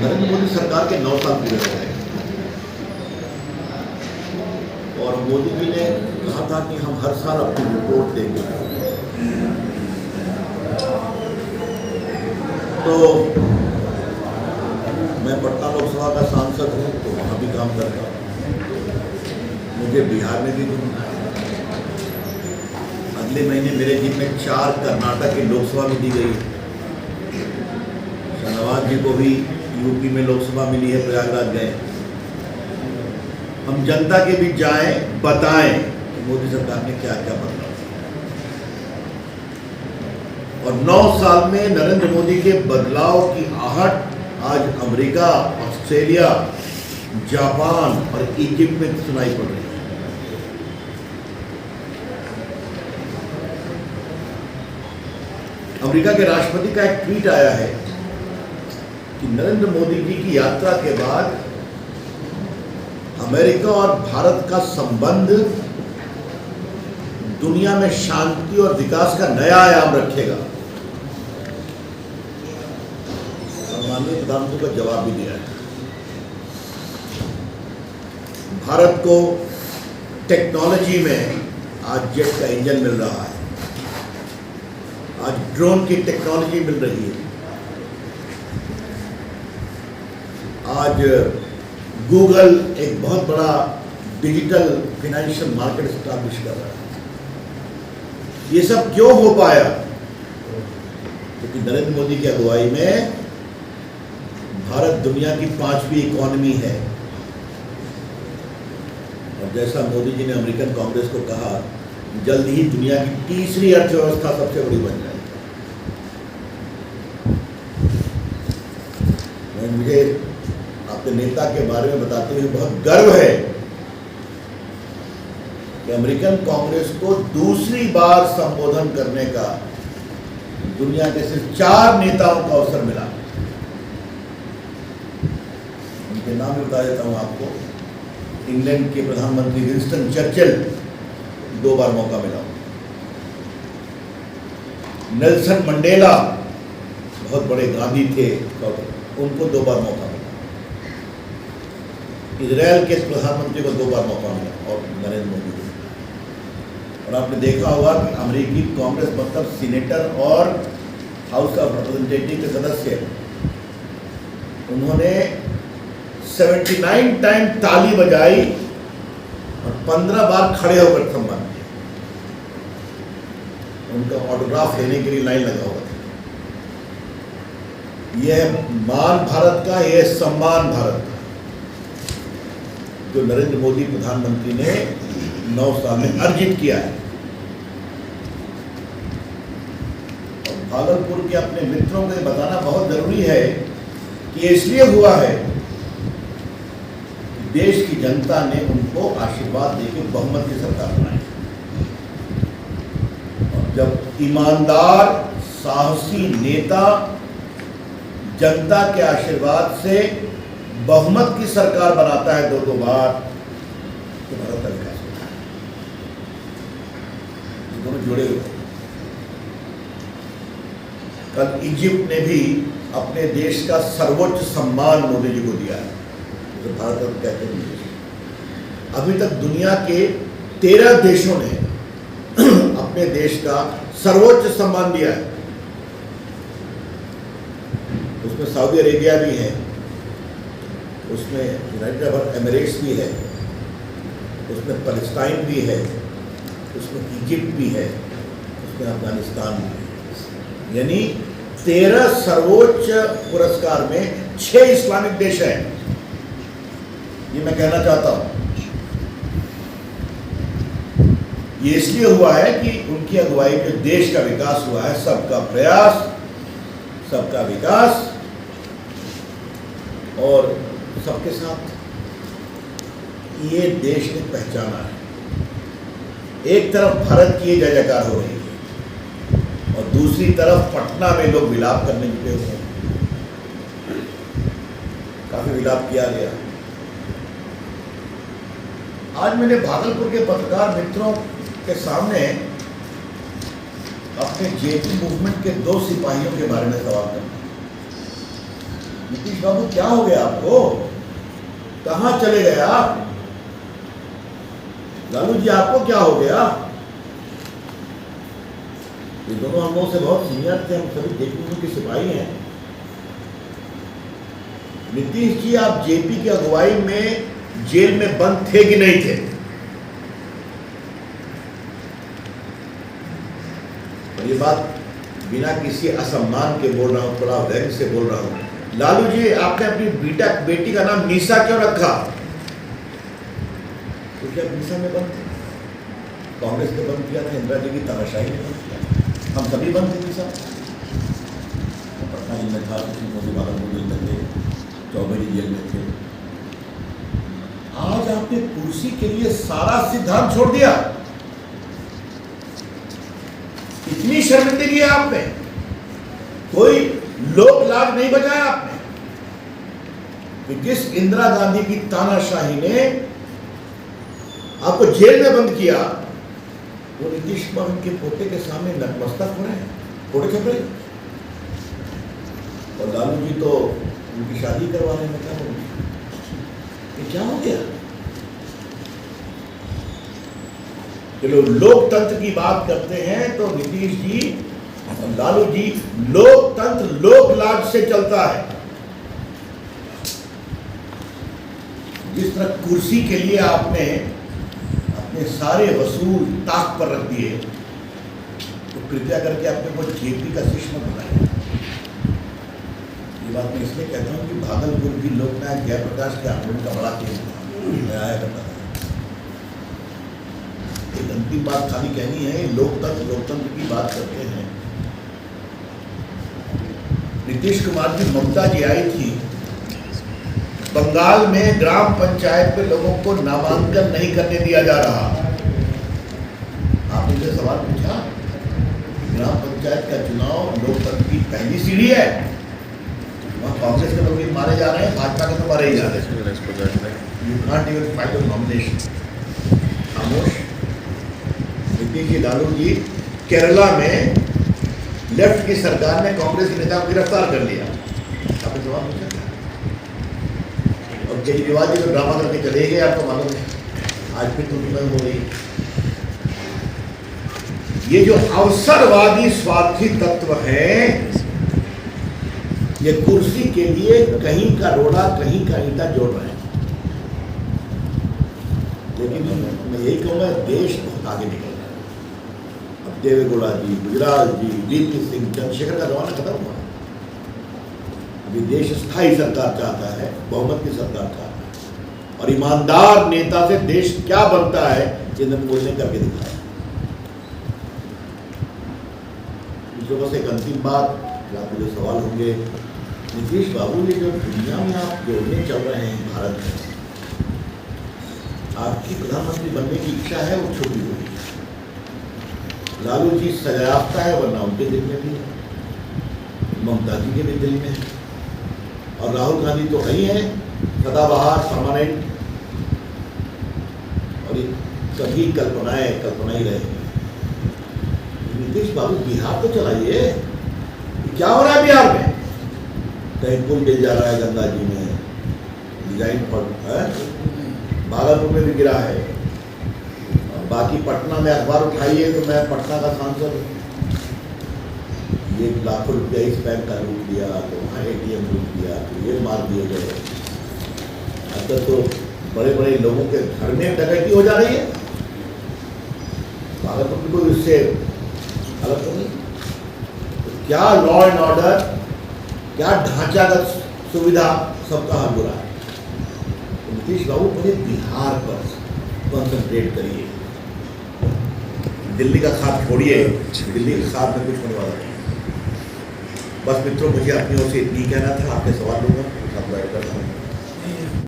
नरेंद्र मोदी सरकार के 9 साल पूरे हो गए और मोदी जी ने कहा था कि हम हर साल अपनी रिपोर्ट देंगे। तो मैं पटना लोकसभा का सांसद हूँ तो वहाँ भी काम करता हूँ, मुझे बिहार में भी अगले महीने मेरे जिम्मे 4 कर्नाटक की लोकसभा में दी गई। शाहनवाज जी को भी यूपी में लोकसभा मिली है, प्रयागराज गए। हम जनता के बीच जाएं, बताएं कि मोदी सरकार ने क्या क्या बदला। और 9 साल में नरेंद्र मोदी के बदलाव की आहट आज अमेरिका, ऑस्ट्रेलिया, जापान और इजिप्ट में सुनाई पड़ रही है। अमेरिका के राष्ट्रपति का एक ट्वीट आया है कि नरेंद्र मोदी जी की यात्रा के बाद अमेरिका और भारत का संबंध दुनिया में शांति और विकास का नया आयाम रखेगा। और माननीय प्रधानमंत्री का जवाब भी दिया है। भारत को टेक्नोलॉजी में आज जेट का इंजन मिल रहा है, आज ड्रोन की टेक्नोलॉजी मिल रही है, आज गूगल एक बहुत बड़ा डिजिटल फाइनेंशियल मार्केट एस्टैब्लिश कर रहा है। ये सब क्यों हो पाया? क्योंकि नरेंद्र मोदी की अगुवाई में भारत दुनिया की 5वीं इकोनॉमी है। और जैसा मोदी जी ने अमेरिकन कांग्रेस को कहा, जल्द ही दुनिया की 3री अर्थव्यवस्था सबसे बड़ी बन जाएगी। मुझे अपने नेता के बारे में बताते हुए बहुत गर्व है कि अमेरिकन कांग्रेस को दूसरी बार संबोधन करने का दुनिया के सिर्फ 4 नेताओं को अवसर मिला। उनके नाम भी बता देता हूं आपको। इंग्लैंड के प्रधानमंत्री विंस्टन चर्चिल, 2 बार मौका मिला। नेल्सन मंडेला, बहुत बड़े गांधी थे, उनको 2 बार मौका मिला। इजराइल के प्रधानमंत्री को 2 बार मौका मिला और नरेंद्र मोदी को। और आपने देखा होगा कि अमेरिकी कांग्रेस मतलब सीनेटर और हाउस ऑफ रिप्रेजेंटेटिव के सदस्य, उन्होंने 79 टाइम ताली बजाई और 15 बार खड़े होकर सम्मान किया। उनका ऑटोग्राफ लेने के लिए लाइन लगा हुआ था। यह मान भारत का, यह सम्मान भारत का, जो नरेंद्र मोदी प्रधानमंत्री ने 9 साल में अर्जित किया है। और भागलपुर के अपने मित्रों को बताना बहुत जरूरी है कि ये इसलिए हुआ है कि देश की जनता ने उनको आशीर्वाद देकर बहुमत की सरकार बनाई। और जब ईमानदार, साहसी नेता जनता के आशीर्वाद से बहुमत की सरकार बनाता है 2 बार, तो भारत का विकास होता है। दोनों जुड़े हुए। कल इजिप्ट ने भी अपने देश का सर्वोच्च सम्मान मोदी जी को दिया है, तो भारत को कहते हैं। अभी तक दुनिया के 13 देशों ने अपने देश का सर्वोच्च सम्मान दिया है। उसमें सऊदी अरेबिया भी है, उसमें यूनाइटेड अरब एमिरेट्स भी है, उसमें पैलेस्टाइन भी है, उसमें इजिप्ट भी है, उसमें अफगानिस्तान भी है। यानी 13 सर्वोच्च पुरस्कार में 6 इस्लामिक देश हैं। ये मैं कहना चाहता हूं। ये इसलिए हुआ है कि उनकी अगुवाई में देश का विकास हुआ है। सबका प्रयास, सबका विकास और सबके साथ ये देश ने पहचाना है। एक तरफ भारत की जय जयकार हो रही है और दूसरी तरफ पटना में लोग विलाप करने जुटे हुए हैं। काफी विलाप किया गया। आज मैंने भागलपुर के पत्रकार मित्रों के सामने अपने जेपी मूवमेंट के 2 सिपाहियों के बारे में सवाल करना। नीतीश बाबू क्या हो गया आपको? कहां चले गए आप? लालू जी आपको क्या हो गया? ये दोनों हम लोग से बहुत सीनियर थे, हम सभी जेपी के सिपाही हैं। नीतीश जी आप जेपी की अगुवाई में जेल में बंद थे कि नहीं थे? और ये बात बिना किसी असम्मान के बोल रहा हूं, थोड़ा व्यंग से बोल रहा हूं। लालू जी आपने अपनी बेटी का नाम निशा क्यों रखा? तो क्या निशा में बंद थे? कांग्रेस ने बंद किया था, इंदिरा जी की तानाशाही ने बंद किया, हम सभी बंद थे। निशा पटना जेल में था, मोदी भागलपुर जेल में थे, चौबेरी जेल में थे। आज आपने कुर्सी के लिए सारा सिद्धांत छोड़ दिया। इतनी शर्मिंदगी है आप में, कोई लोक लाज नहीं बचाया आपने कि जिस इंदिरा गांधी की तानाशाही ने आपको जेल में बंद किया, वो नीतीश कुमार उनके पोते के सामने नतमस्तक हो रहे हैं, फोटो छप रहे। और लालू जी तो उनकी शादी करवा रहे हैं। ये क्या हो गया? चलो लोकतंत्र की बात करते हैं तो नीतीश जी और लालू जी, लोकतंत्र लोकलाज से चलता है। जिस तरह कुर्सी के लिए आपने अपने सारे वसूल ताक पर रख दिए, तो कृपया करके अपने को जेपी का शिष्य मत बनाइए। ये बात मैं इसलिए कहता हूँ कि भागलपुर की लोकनायक जयप्रकाश के आंदोलन का बड़ा केस आया करता था। एक अंतिम बात खाली कहनी है, लोकतंत्र की बात करते हैं। नीतीश कुमार की ममता जी आई थी, बंगाल में ग्राम पंचायत में लोगों को नामांकन नहीं करने दिया जा रहा। आपने मुझे सवाल पूछा, ग्राम पंचायत का चुनाव लोकतंत्र की पहली सीढ़ी है। वहाँ कांग्रेस के लोग भी मारे जा रहे हैं, भाजपा के तो मारे ही जा रहे हैं। You not even fight on nomination. खामोश। नीतीश जी, लालू जी, केरला में लेफ्ट की सरकार ने कांग्रेस के नेता को गिरफ्तार कर लिया। आपने जवाब पूछा? और केजरीवाल जी तो ड्रामा करके चले गए, आपको मालूम है। आज फिर तुम बंद हो गई। ये जो अवसरवादी स्वार्थी तत्व है, ये कुर्सी के लिए कहीं का रोड़ा कहीं का ईंटा जोड़ रहे हैं। लेकिन मैं यही कहूँगा, देश बहुत आगे निकल रहा है। अब देवेगौड़ा जी, गुजराल जी, वीपी सिंह, चंद्रशेखर का जमाना खत्म हुआ। अभी देश स्थायी सरकार चाहता है, बहुमत की सरकार चाहता है। और ईमानदार नेता से देश क्या बनता है, ये नरेंद्र मोदी ने करके दिखाया। बस एक अंतिम बात, आपके जो सवाल होंगे, नीतीश बाबू ने जो दुनिया में आप जोड़ने चल रहे हैं भारत में, आपकी प्रधानमंत्री बनने की इच्छा है, वो छुपी हुई है। लालू जी सजायाफ्ता है, वरना उनके दिल में भी है, ममता जी के भी दिल में है, और राहुल गांधी तो है ही है, सदाबहार, परमानेंट, और ये कभी कल्पना ही रहेगी। नीतीश बाबू बिहार तो चलाइए। क्या हो रहा है बिहार में? कहीं पुल गिर जा रहा है गंगा जी में, डिजाइन पर है, भागलपुर में भी गिरा है। और बाकी पटना में अखबार उठाइए तो मैं पटना का सांसद हूँ। ये लाखों रुपया इस बैंक का लूट लिया, तो वहाँ ATM लूट लिया, तो ये मार दिए गए। अब तो बड़े बड़े लोगों के घर में डकैती हो जा रही है। भागलपुर को इससे अलग तो नहीं। तो क्या लॉ एंड ऑर्डर, क्या ढांचागत सुविधा, सबका हाल बुरा है। तो नीतीश बाबू पहले बिहार पर कंसंट्रेट करिए, दिल्ली का खाप छोड़िए। दिल्ली के खाप में कुछ होने वाला नहीं। बस मित्रों, मुझे अपनी ओर से इतनी कहना था। आपके सवाल लूँगा, सब बैठ कर